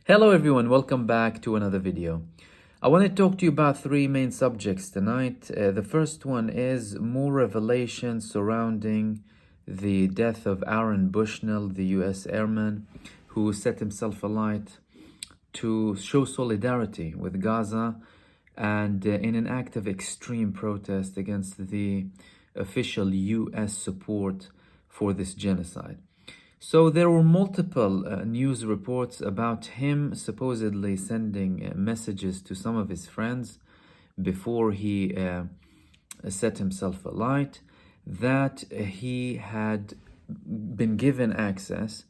Hello everyone, welcome back to another video. I want to talk to you about three main subjects tonight. The first one is more revelation surrounding the death of Aaron Bushnell, the US airman who set himself alight to show solidarity with Gaza and in an act of extreme protest against the official US support for this genocide. So there were multiple news reports about him supposedly sending messages to some of his friends before he set himself alight, that he had been given access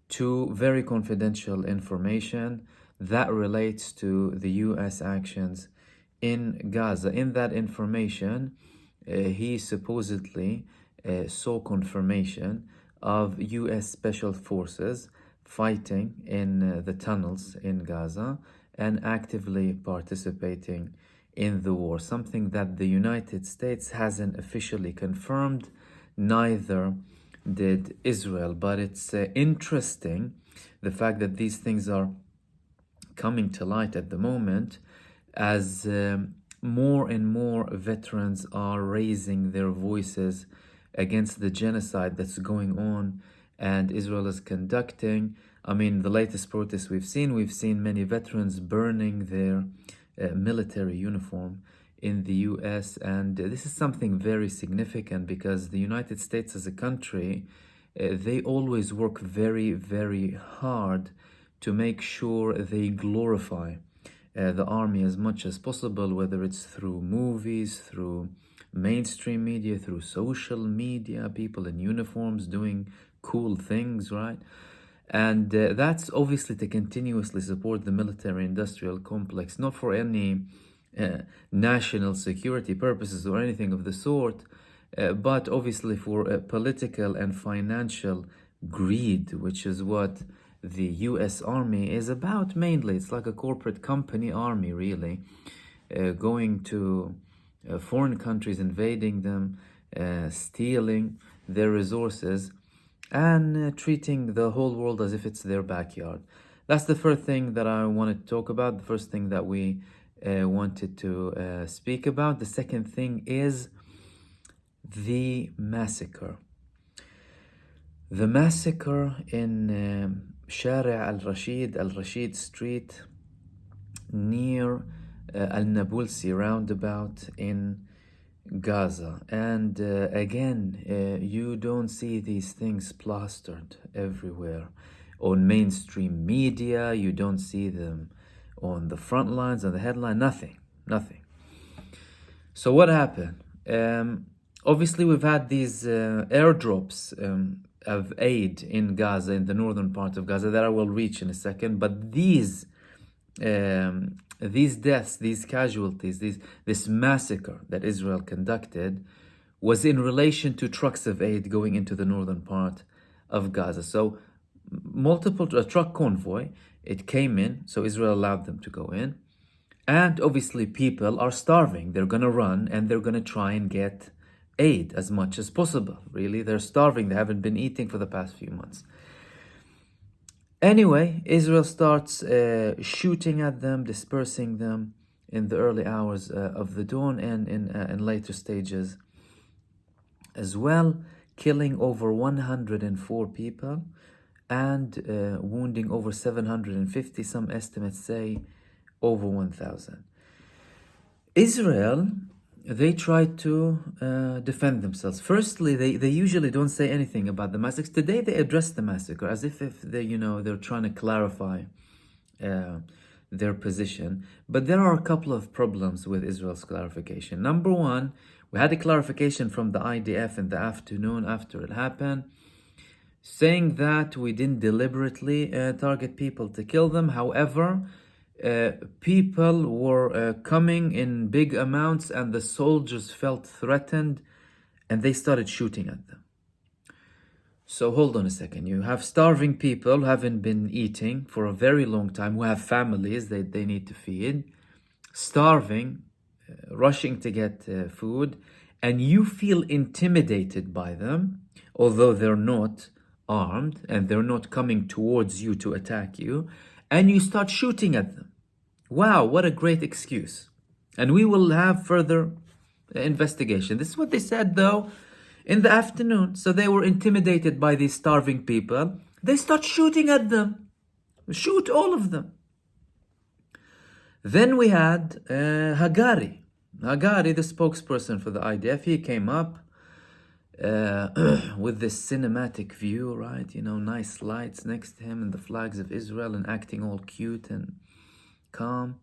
to very confidential information that relates to the US actions in Gaza. In that information, he supposedly saw confirmation of US special forces fighting in the tunnels in Gaza and actively participating in the war, something that the United States hasn't officially confirmed, neither did Israel. But it's interesting the fact that these things are coming to light at the moment as more and more veterans are raising their voices against the genocide that's going on and Israel is conducting. I mean, the latest protests we've seen many veterans burning their military uniform in the US, and this is something very significant because the United States as a country, they always work very, very hard to make sure they glorify the army as much as possible, whether it's through movies, through mainstream media, through social media, people in uniforms doing cool things, right? And that's obviously to continuously support the military-industrial complex, not for any national security purposes or anything of the sort, but obviously for political and financial greed, which is what the US Army is about mainly. It's like a corporate company army, really, going to foreign countries, invading them, stealing their resources, and treating the whole world as if it's their backyard. That's the first thing that I wanted to talk about, the first thing that we wanted to speak about. The second thing is the massacre. The massacre in Al-Rasheed, Al-Rasheed Street, near Al-Nabulsi roundabout in Gaza. And again, you don't see these things plastered everywhere on mainstream media. You don't see them on the front lines, on the headline, nothing. So what happened? Obviously, we've had these airdrops of aid in Gaza, in the northern part of Gaza, that I will reach in a second. But these deaths, these casualties, this massacre that Israel conducted was in relation to trucks of aid going into the northern part of Gaza. So a truck convoy, it came in, so Israel allowed them to go in. And obviously people are starving. They're going to run and they're going to try and get aid as much as possible. Really, they're starving. They haven't been eating for the past few months. Anyway, Israel starts shooting at them, dispersing them in the early hours of the dawn and in later stages as well, killing over 104 people and wounding over 750. Some estimates say over 1,000. Israel, they try to defend themselves. Firstly, they usually don't say anything about the massacre. Today they addressed the massacre as if they, they're trying to clarify their position. But there are a couple of problems with Israel's clarification. Number one, we had a clarification from the IDF in the afternoon after it happened, saying that we didn't deliberately target people to kill them. However, people were coming in big amounts and the soldiers felt threatened and they started shooting at them. So hold on a second. You have starving people who haven't been eating for a very long time, who have families that they need to feed, starving, rushing to get food, and you feel intimidated by them, although they're not armed and they're not coming towards you to attack you. and you start shooting at them. Wow, what a great excuse. And we will have further investigation. This is what they said though in the afternoon. So they were intimidated by these starving people. They start shooting at them. Shoot all of them. Then we had Hagari, the spokesperson for the IDF. He came up with this cinematic view, right? You know, nice lights next to him and the flags of Israel and acting all cute and calm.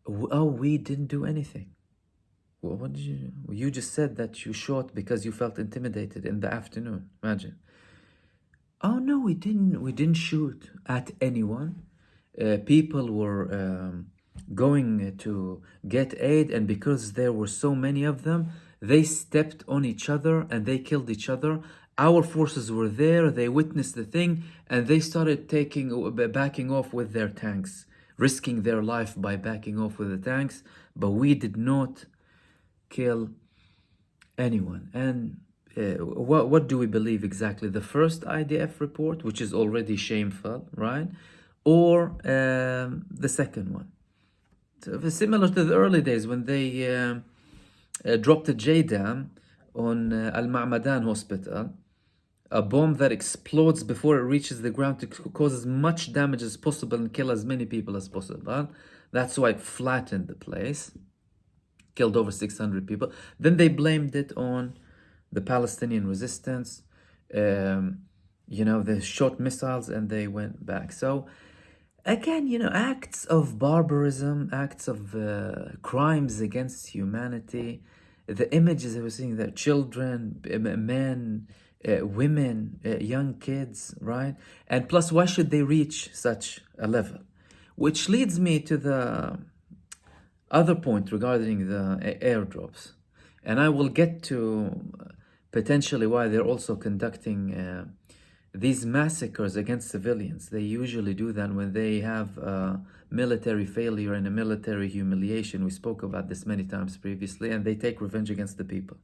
Oh, we didn't do anything. Well, what did you do? Well, you just said that you shot because you felt intimidated in the afternoon. Imagine. Oh no, we didn't shoot at anyone. People were going to get aid, and because there were so many of them, they stepped on each other and they killed each other. Our forces were there, they witnessed the thing, and they started backing off with their tanks, risking their life by backing off with the tanks, but we did not kill anyone. And what do we believe exactly? The first IDF report, which is already shameful, right? Or the second one? So similar to the early days when they dropped a JDAM on Al-Ma'madan hospital, a bomb that explodes before it reaches the ground to cause as much damage as possible and kill as many people as possible. That's why it flattened the place, killed over 600 people. Then they blamed it on the Palestinian resistance. You know, they shot missiles and they went back. So again, you know, acts of barbarism, acts of crimes against humanity. The images that we're seeing, that children, men, women, young kids, right? And plus, why should they reach such a level? Which leads me to the other point regarding the airdrops. And I will get to potentially why they're also conducting these massacres against civilians. They usually do that when they have a military failure and a military humiliation. We spoke about this many times previously, and they take revenge against the people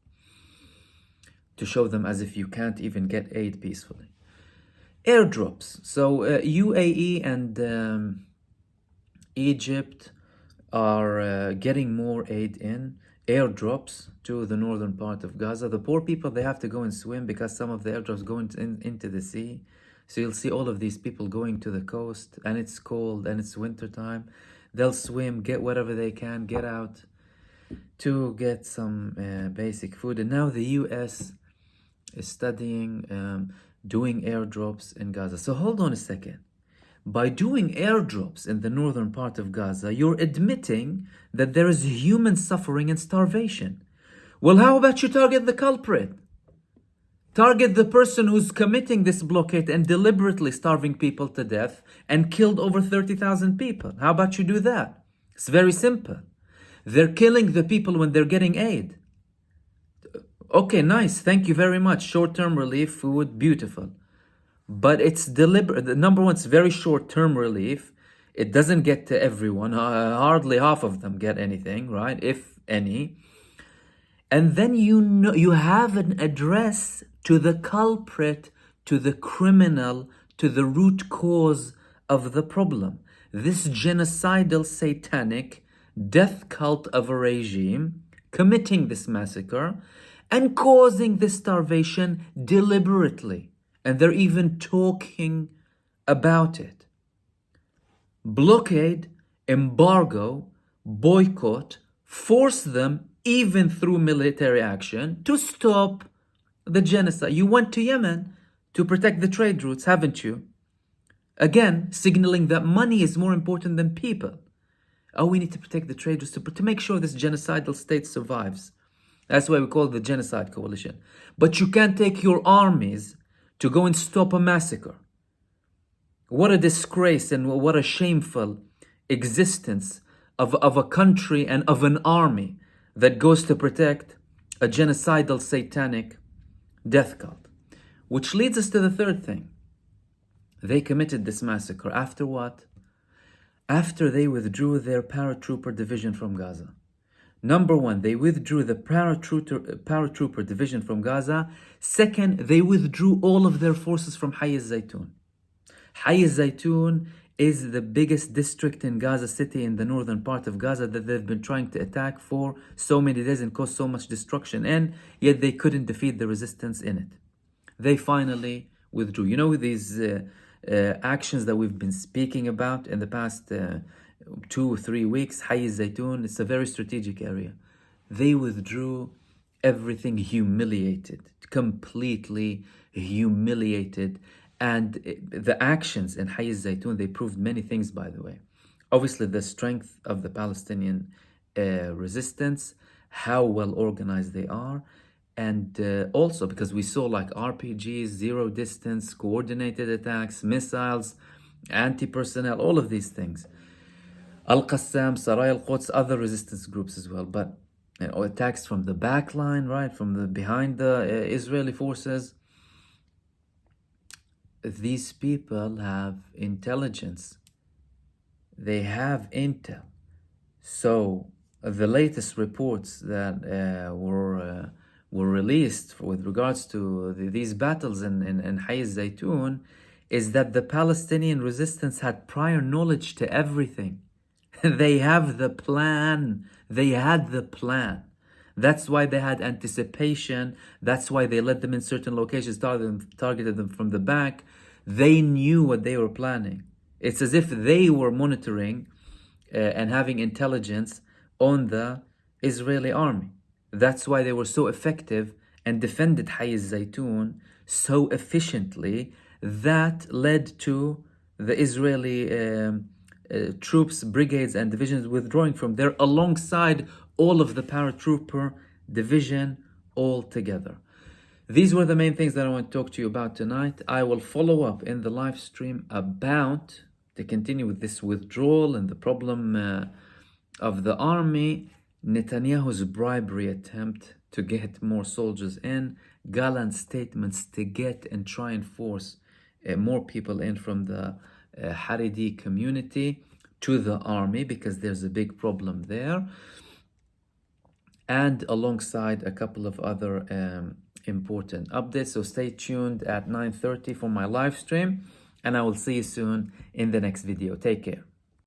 to show them as if you can't even get aid peacefully. Airdrops. So UAE and Egypt are getting more aid in. Airdrops to the northern part of Gaza. The poor people, they have to go and swim because some of the airdrops go into the sea. So you'll see all of these people going to the coast, and it's cold and it's winter time. They'll swim, get whatever they can, get out to get some basic food. And now the US is studying doing airdrops in Gaza. So hold on a second. By doing airdrops in the northern part of Gaza, you're admitting that there is human suffering and starvation. Well, how about you target the culprit? Target the person who's committing this blockade and deliberately starving people to death and killed over 30,000 people. How about you do that? It's very simple. They're killing the people when they're getting aid. Okay, nice. Thank you very much. Short-term relief, food, beautiful. But it's deliberate. Number one, it's very short-term relief. It doesn't get to everyone. Hardly half of them get anything, right? If any. And then you have an address to the culprit, to the criminal, to the root cause of the problem. This genocidal, satanic death cult of a regime committing this massacre and causing this starvation deliberately. And they're even talking about it. Blockade, embargo, boycott, force them, even through military action, to stop the genocide. You went to Yemen to protect the trade routes, haven't you? Again, signaling that money is more important than people. Oh, we need to protect the trade routes to make sure this genocidal state survives. That's why we call it the Genocide Coalition. But you can't take your armies to go and stop a massacre. What a disgrace and what a shameful existence of a country and of an army that goes to protect a genocidal, satanic death cult. Which leads us to the third thing. They committed this massacre after what? After they withdrew their paratrooper division from Gaza. Number one, they withdrew the paratrooper division from Gaza. Second, they withdrew all of their forces from Hayy Al-Zaytoun. Hayy Al-Zaytoun is the biggest district in Gaza City, in the northern part of Gaza, that they've been trying to attack for so many days and cause so much destruction in, yet they couldn't defeat the resistance in it. They finally withdrew. You know, these actions that we've been speaking about in the past 2 or 3 weeks, Al-Zaytoun, it's a very strategic area. They withdrew, everything humiliated, completely humiliated. And the actions in Al-Zaytoun, they proved many things, by the way. Obviously, the strength of the Palestinian resistance, how well organized they are, and also because we saw like RPGs, zero distance, coordinated attacks, missiles, anti-personnel, all of these things. Al-Qassam, Sarai al-Quds, other resistance groups as well. But attacks from the back line, right, from the behind the Israeli forces. These people have intelligence. They have intel. So the latest reports that were released with regards to these battles in Al-Zaytoun is that the Palestinian resistance had prior knowledge to everything. They have the plan. They had the plan. That's why they had anticipation. That's why they led them in certain locations, targeted them from the back. They knew what they were planning. It's as if they were monitoring and having intelligence on the Israeli army. That's why they were so effective and defended Al-Zaytoun so efficiently. That led to the Israeli troops, brigades, and divisions withdrawing from there alongside all of the paratrooper division all together. These were the main things that I want to talk to you about tonight. I will follow up in the live stream about, to continue with this withdrawal and the problem of the army, Netanyahu's bribery attempt to get more soldiers in, gallant statements to get and try and force more people in from the Haredi community to the army, because there's a big problem there, and alongside a couple of other important updates. So stay tuned at 9:30 for my live stream, and I will see you soon in the next video. Take care.